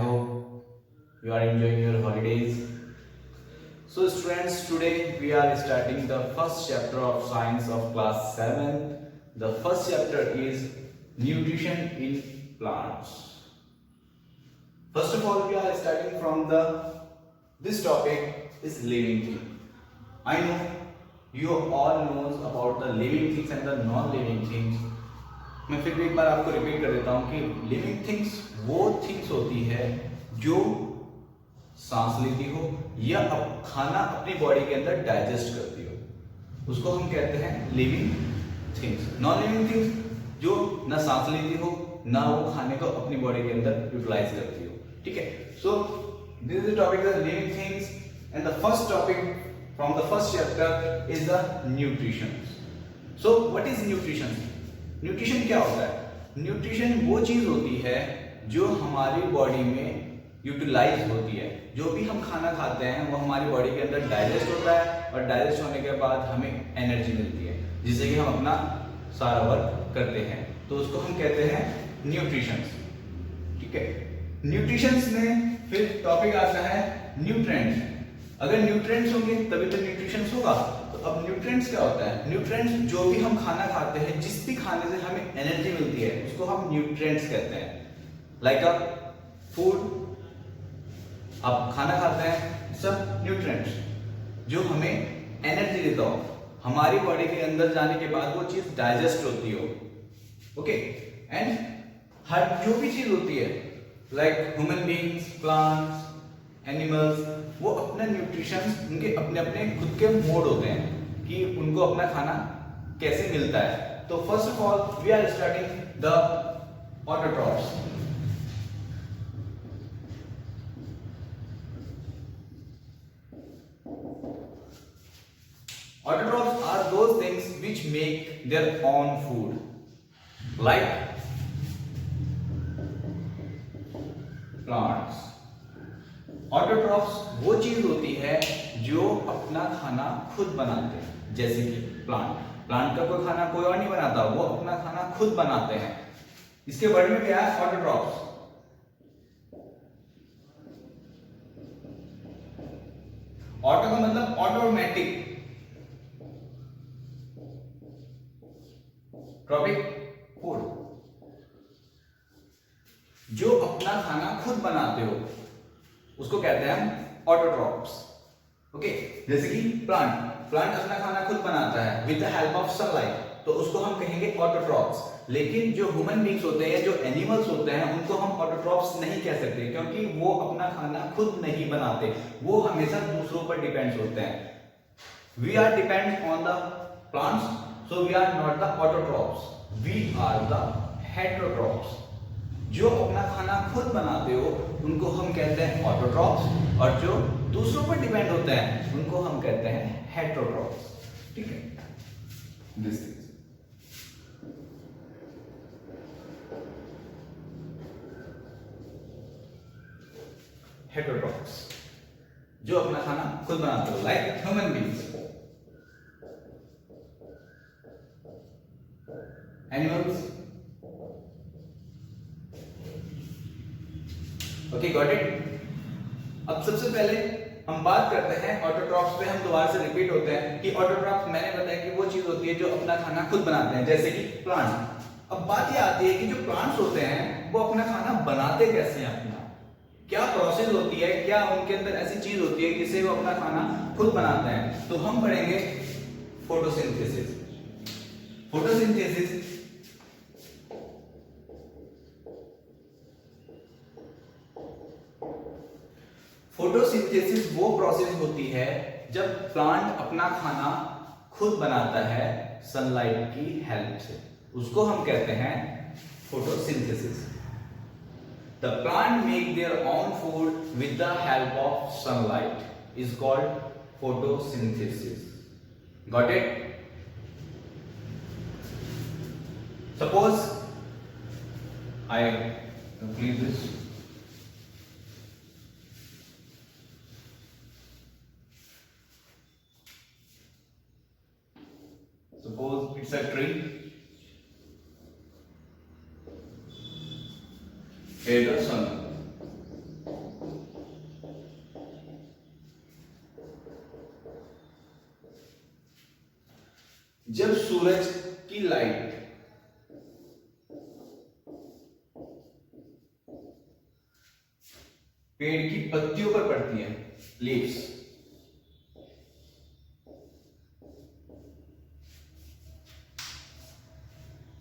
hope you are enjoying your holidays. So students, today we are starting the first chapter of science of class 7. The first chapter is nutrition in plants. First of all, we are starting from this topic is living thing. I know you all knows about the living things and the non-living things. मैं फिर भी एक बार आपको repeat कर देता हूँ कि living things वो थिंग्स होती है जो सांस लेती हो या खाना अपनी बॉडी के अंदर डाइजेस्ट करती हो, उसको हम कहते हैं living things. Non living things जो ना सांस लेती हो ना वो खाने को अपनी बॉडी के अंदर यूटिलाइज करती हो. ठीक है. So this is the topic of living things and the first topic from the first chapter is the nutrition. So what is nutrition? Nutrition क्या होता है? न्यूट्रिशन वो चीज होती है जो हमारी बॉडी में यूटिलाइज होती है. जो भी हम खाना खाते हैं वो हमारी बॉडी के अंदर डाइजेस्ट होता है और डाइजेस्ट होने के बाद हमें एनर्जी मिलती है जिससे कि हम अपना सारा वर्क करते हैं. तो उसको हम कहते हैं न्यूट्रिशन. ठीक है. न्यूट्रिशन में फिर टॉपिक आता है न्यूट्रिएंट्स. अगर न्यूट्रिएंट्स होंगे तभी तो न्यूट्रिशन होगा. अब न्यूट्रिएंट्स क्या होता है? न्यूट्रिएंट्स जो भी हम खाना खाते हैं, जिस भी खाने से हमें एनर्जी मिलती है उसको हम न्यूट्रिएंट्स कहते हैं. लाइक अ फूड, आप खाना खाते हैं, सब न्यूट्रिएंट्स जो हमें एनर्जी देता हो, हमारी बॉडी के अंदर जाने के बाद वो चीज डाइजेस्ट होती हो. ओके. एंड हर जो भी चीज होती है like human beings, plants, animals, वो अपना न्यूट्रिशन उनके अपने अपने खुद के मोड होते हैं कि उनको अपना खाना कैसे मिलता है. तो first of all we are starting the autotrophs. Autotrophs are those things which make their own food, like plants. Autotrophs वो चीज होती है जो अपना खाना खुद बनाते हैं, जैसे कि प्लांट का कोई खाना कोई और नहीं बनाता, वो अपना खाना खुद बनाते हैं. इसके वर्ड में क्या है? ऑटोट्रॉफ्स. ऑटो का मतलब ऑटोमेटिक, ट्रॉपिक फूड, जो अपना खाना खुद बनाते हो उसको कहते हैं हम ऑटोट्रॉफ्स. ओके. जैसे कि प्लांट अपना खाना खुद बनाता है with the help of sunlight, तो उसको हम कहेंगे ऑटोट्रॉफ्स. लेकिन जो ह्यूमन बीइंग्स होते हैं, जो एनिमल्स होते हैं, उनको हम ऑटोट्रॉफ्स नहीं कह सकते क्योंकि वो अपना खाना खुद नहीं बनाते, वो हमेशा दूसरों पर डिपेंड्स होते हैं. We are depend on the plants, so we are not the autotrophs, we are the heterotrophs. जो अपना खाना खुद बनाते हो उनको हम कहते हैं ऑटोट्रॉफ्स और जो दूसरों पर डिपेंड होते हैं उनको हम कहते हैं हेटेरोट्रॉफ्स. ठीक है. दिस हेटेरोट्रॉफ्स जो अपना खाना खुद बनाते हो, like human beings, animals. Okay, got it. अब सबसे पहले हम बात करते हैं ऑटोट्रॉफ्स पे. हम दोबारा से रिपीट होते हैं कि ऑटोट्रॉफ्स मैंने बताया कि वो चीज होती है जो अपना खाना खुद बनाते हैं, जैसे कि प्लांट्स. अब बात ये आती है कि जो प्लांट्स होते हैं वो अपना खाना बनाते कैसे हैं, अपना क्या प्रोसेस होती है, क्या उनके अंदर ऐसी चीज होती है जिससे वो अपना खाना खुद बनाते हैं. तो हम पढ़ेंगे फोटोसिंथेसिस. फोटोसिंथेसिस फोटोसिंथेसिस वो प्रोसेस होती है जब प्लांट अपना खाना खुद बनाता है सनलाइट की हेल्प से, उसको हम कहते हैं photosynthesis. The plant make their own food with the help of sunlight is called photosynthesis. Got it? Suppose I complete this. Suppose it's a tree. Here the sun. सूरज की लाइट पेड़ की पत्तियों पर पड़ती है, लीव्स,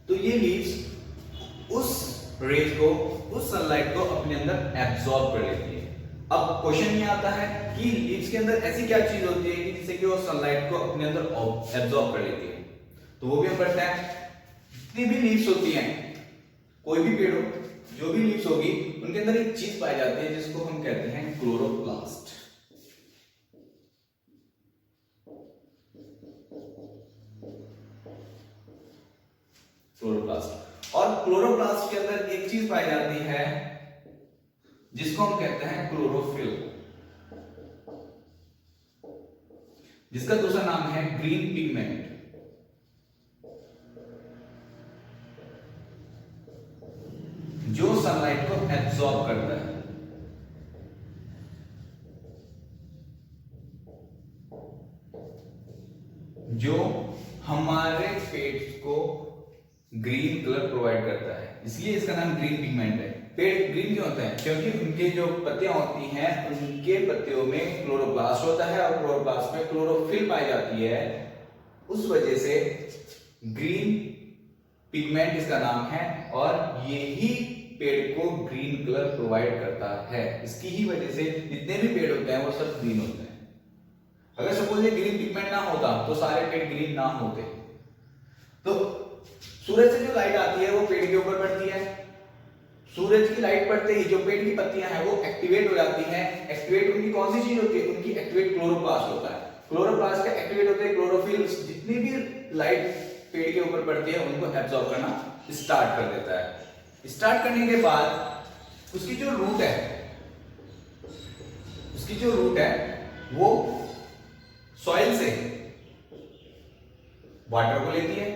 तो ये लीव्स उस रेज को, उस सनलाइट को अपने अंदर एब्सॉर्ब कर लेती है। अब क्वेश्चन ये आता है कि लीव्स के अंदर ऐसी क्या चीज होती है कि जिससे कि वो सनलाइट को अपने अंदर एब्सॉर्ब कर लेती है, तो वो भी हम पढ़ते हैं। जितनी भी लीव्स होती हैं, कोई भी पेड़ हो, जो भी लीव्स होगी, उनके अंदर एक चीज पाई जाती है जिसको हम कहते हैं क्लोरोप्लास्ट। क्लोरोप्लास्ट, और क्लोरोप्लास्ट के अंदर एक चीज पाई जाती है जिसको हम कहते हैं क्लोरोफिल, जिसका दूसरा नाम है ग्रीन पिगमेंट। जो सनलाइट को एब्सॉर्ब करता है। जो हमारे पेड़ को ग्रीन कलर प्रोवाइड करता है, इसलिए इसका नाम ग्रीन पिगमेंट है। पेड़ ग्रीन क्यों होते हैं? क्योंकि उनके जो पत्तियां होती हैं, उनके पत्तियों में क्लोरोप्लास्ट होता है और क्लोरोप्लास्ट में क्लोरोफिल पाई जाती है। उस वजह से ग्रीन पिगमेंट इसका नाम है, और यही पेड़ को ग्रीन कलर प्रोवाइड करता है। इसकी ही वजह से जितने भी पेड़ होते हैं वो सब ग्रीन होते हैं। अगर सपोज ये ग्रीन पिगमेंट ना होता तो सारे पेड़ ग्रीन ना होते। तो सूरज से जो लाइट आती है वो पेड़ के ऊपर पड़ती है। सूरज की लाइट पड़ते ही जो पेड़ की पत्तियां हैं वो एक्टिवेट हो जाती हैं। एक्टिवेट उनकी कौन सी चीज होती है? उनकी एक्टिवेट क्लोरोप्लास्ट होता है। क्लोरोप्लास्ट का एक्टिवेट होते हैं क्लोरोफिल, जितनी भी लाइट पेड़ के ऊपर पड़ती है उनको एब्सॉर्ब करना स्टार्ट कर देता है। स्टार्ट करने के बाद उसकी जो रूट है वो सॉइल से वाटर को लेती है,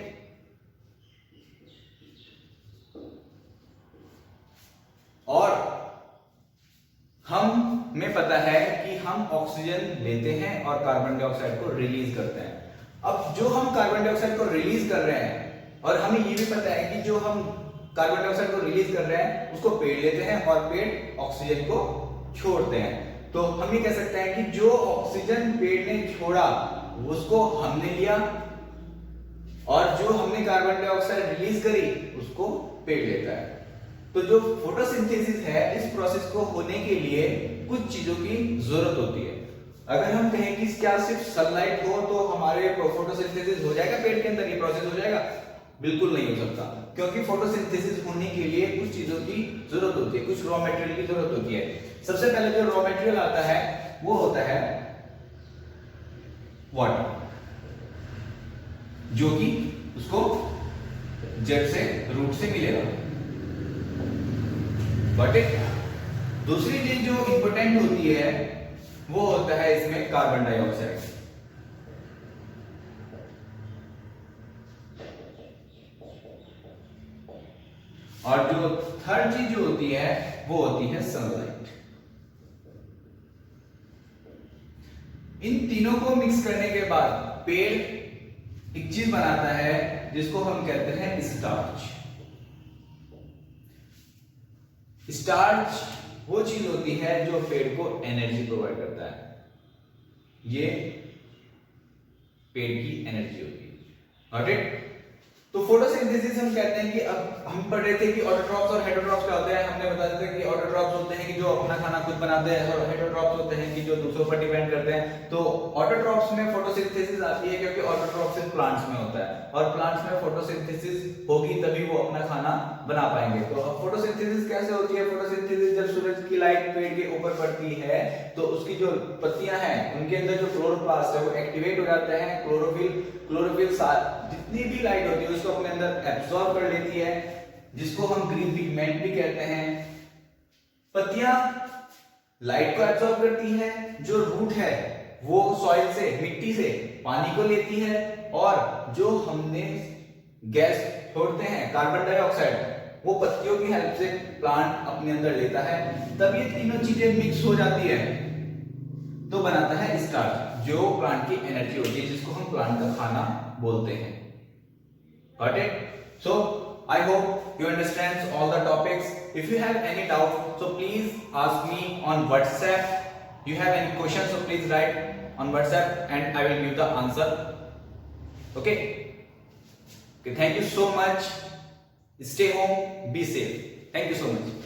और हमें पता है कि हम ऑक्सीजन लेते हैं और कार्बन डाइऑक्साइड को रिलीज करते हैं। अब जो हम कार्बन डाइऑक्साइड को रिलीज कर रहे हैं, और हमें ये भी पता है कि जो हम कार्बन डाइऑक्साइड को रिलीज कर रहे हैं उसको पेड़ लेते हैं और पेड़ ऑक्सीजन को छोड़ते हैं। तो हम ये कह सकते हैं कि जो ऑक्सीजन पेड़ ने छोड़ा उसको हमने लिया, और जो हमने कार्बन डाइऑक्साइड रिलीज करी उसको पेड़ लेता है। तो जो फोटोसिंथेसिस है, इस प्रोसेस को होने के लिए कुछ चीजों की जरूरत होती है। अगर हम कहें कि क्या सिर्फ सनलाइट हो तो हमारे फोटोसिंथेसिस हो जाएगा, पेड़ के अंदर ये प्रोसेस हो जाएगा? बिल्कुल नहीं हो सकता, क्योंकि फोटोसिंथेसिस होने के लिए कुछ चीजों की जरूरत होती है, कुछ रॉ मटेरियल की जरूरत होती है। सबसे पहले जो रॉ मटेरियल आता है वो होता है वाटर, जो कि उसको जड़ से, रूट से मिलेगा। बट दूसरी चीज जो इंपॉर्टेंट होती है वो होता है इसमें कार्बन डाइऑक्साइड। और जो थर्ड चीज जो होती है वो होती है सनलाइट। इन तीनों को मिक्स करने के बाद पेड़ एक चीज बनाता है जिसको हम कहते हैं स्टार्च। स्टार्च वो चीज होती है जो पेड़ को एनर्जी प्रोवाइड करता है। ये पेड़ की एनर्जी होती है। ऑलराइट, तो फोटोसिंथेसिस हम कहते हैं कि अब हम पढ़ रहे थे कि ऑटोट्रॉप्स और हेटेरोट्रॉप्स क्या होते हैं। हमने बताया था कि ऑटोट्रॉप्स होते हैं कि जो अपना खाना खुद बनाते हैं, और हेटेरोट्रॉप्स होते हैं कि जो दूसरों पर डिपेंड करते हैं। तो ऑटोट्रॉप्स में फोटोसिंथेसिस आती है क्योंकि ऑटोट्रॉप्स सिर्फ प्लांट्स में होता है, और प्लांट्स में फोटोसिंथेसिस होगी तभी वो अपना खाना बना पाएंगे। तो अब फोटोसिंथेसिस कैसे होती है? फोटोसिंथेसिस जब सूरज की लाइट पेड़ के ऊपर पड़ती है तो उसकी जो पत्तियां हैं उनके अंदर जो क्लोरोप्लास्ट है वो एक्टिवेट हो जाते हैं। क्लोरोफिल जितनी भी लाइट होती है उसको अपने अंदर एब्सॉर्ब कर लेती है, जिसको हम ग्रीन पिगमेंट भी कहते हैं। पत्तियां लाइट को एब्सॉर्ब करती हैं, जो रूट है वो सॉइल से, मिट्टी से पानी को लेती है, और जो हमने गैस छोड़ते हैं कार्बन डाइऑक्साइड वो पत्तियों की हेल्प से प्लांट अपने अंदर लेता है। तब ये तीनों चीजें मिक्स हो जाती है तो बनाता है स्टार्च, जो प्लांट की एनर्जी होती है, जिसको हम प्लांट का खाना बोलते हैं। Got it? So I hope you understand all the topics. If you have any doubt, so please ask me on WhatsApp. You have any questions, so please write on WhatsApp and I will give the answer. Okay? Okay, thank you so much. Stay home, be safe. Thank you so much.